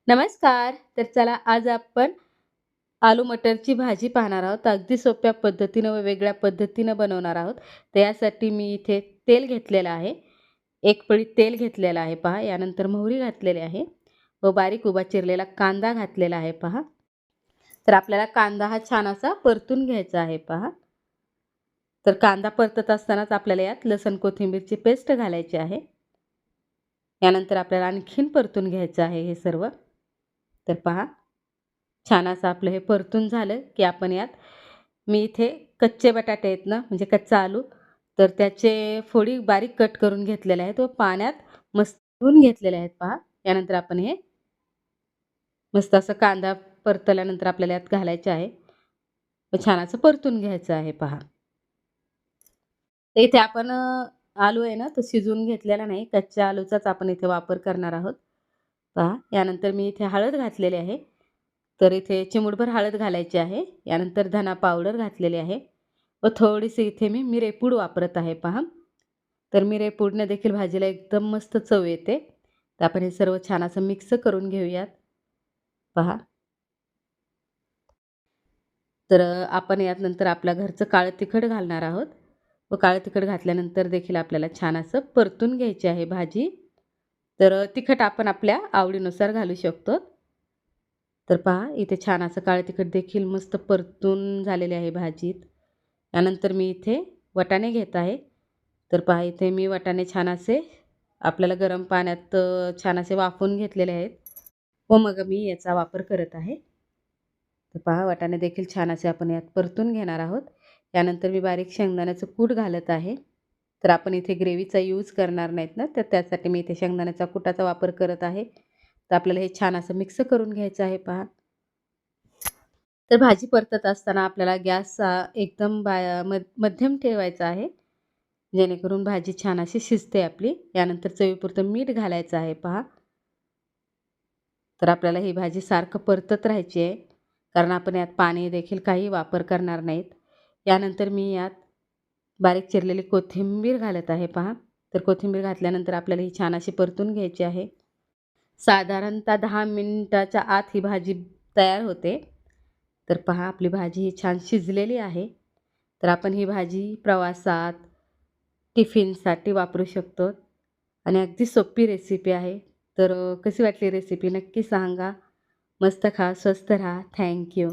नमस्कार. तर चला आज आपण आलू मटरची भाजी पाहणार आहोत. अगदी सोप्या पद्धतीनं व वेगळ्या पद्धतीनं बनवणार आहोत. तर यासाठी मी इथे तेल घेतलेलं आहे. 1 पळी तेल घेतलेलं आहे पहा. यानंतर मोहरी घातलेली आहे व बारीक उभा चिरलेला कांदा घातलेला आहे पहा. तर आपल्याला कांदा हा छान असा परतून घ्यायचा आहे पहा. तर कांदा परतत असतानाच आपल्याला यात लसूण कोथिंबीरची पेस्ट घालायची आहे. यानंतर आपल्याला आणखीन परतून घ्यायचं आहे हे सर्व. तर पहा छान असं आपलं हे परतून झालं, की आपण यात मी इथे कच्चे बटाटे आहेत ना, म्हणजे कच्चा आलू, तर त्याचे फोडी बारीक कट करून घेतलेले आहेत व पाण्यात मस्त धुवून घेतलेले आहेत पहा. यानंतर आपण हे मस्त असं कांदा परतल्यानंतर आपल्याला यात घालायचे आहे व छान असं परतून घ्यायचं आहे पहा. तर इथे आपण आलू आहे ना, तो शिजवून घेतलेला नाही, कच्च्या आलूचाच आपण इथे वापर करणार आहोत. पहा, यानंतर मी इथे हळद घातलेली आहे. तर इथे चिमूटभर हळद घालायची आहे. यानंतर धना पावडर घातलेली आहे व थोडीशी इथे मी मिरेपूड वापरत आहे पहा. तर मिरेपूडने देखील भाजीला एकदम मस्त चव येते. तर आपण हे सर्व छान असं मिक्स करून घेऊयात. पहा. तर आपण यात नंतर आपल्या घरचं काळं तिखट घालणार आहोत व काळं तिखट घातल्यानंतर देखील आपल्याला छान असं परतून घ्यायची आहे भाजी. तर तिखट आपण आपल्या आवडीनुसार घालू शकतो. तर पहा इथे छान असं काळं तिखट देखील मस्त परतून झालेले आहे भाजीत. त्यानंतर मी इथे वाटाणे घेत आहे. तर पहा इथे मी वाटाणे छान असे आपल्याला गरम पाण्यात छान असे वाफवून घेतलेले आहेत व मग मी याचा वापर करत आहे. तर पहा वाटाणे देखील छान असे आपण यात परतून घेणार आहोत. त्यानंतर मी बारीक शेंगदाण्याचं कूट घालत आहे. तर आपण इथे ग्रेव्हीचा यूज करणार नाहीत ना, तर त्यासाठी मी इथे शेंगदाण्याचा कुटाचा वापर करत आहे. तर आपल्याला हे छान असं मिक्स करून घ्यायचं आहे पहा. तर भाजी परतत असताना आपल्याला गॅस एकदम मध्यम ठेवायचा आहे, जेणेकरून भाजी छान अशी शिजते आपली. यानंतर चवीपुरतं मीठ घालायचं आहे पहा. तर आपल्याला ही भाजी सारखं परतत राहायची आहे, कारण आपण यात पाणी देखील काही वापर करणार नाहीत. यानंतर मी यात बारीक चिरलेली कोथिंबीर घालत आहे पहा. तर कोथिंबीर घातल्यानंतर आपल्याला ही छान अशी परतून घ्यायची आहे. साधारणतः 10 मिनिटाच्या आत ही भाजी तयार होते. तर पहा आपली भाजी ही छान शिजलेली आहे. तर आपण ही भाजी प्रवासात, टिफिनसाठी वापरू शकतो आणि अगदी सोपी रेसिपी आहे. तर कशी वाटली रेसिपी नक्की सांगा. मस्त खा, स्वस्त राहा. Thank you.